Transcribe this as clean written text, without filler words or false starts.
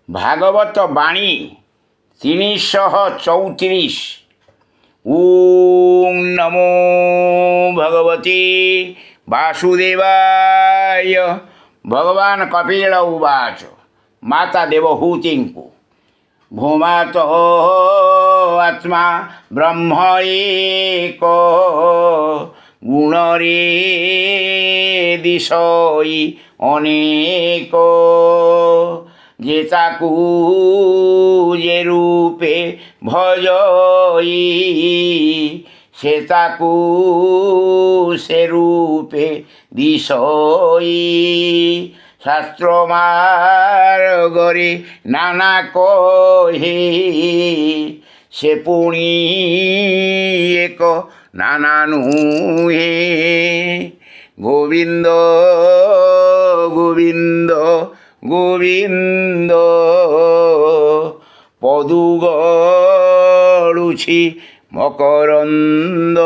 ভাগবত বাণী ৩৩৪। ওং নমো ভগবতে বাসুদেবায়। ভগবান কপিল উবাচ মাতা দেবহূতিঙ্কু ভূমাত আত্মা ব্রহ্ম এক গুণরে দিশই অনেক যে তাকু যে রূপে ভজই সে তাকু সে রূপে দিশই শাস্ত্র মার্গরে নানা কহে সে পুনি এক নানা নুহে গোবিন্দ গোবিন্দ গোবিন্দ পদু গড়ুছি মকরন্দ।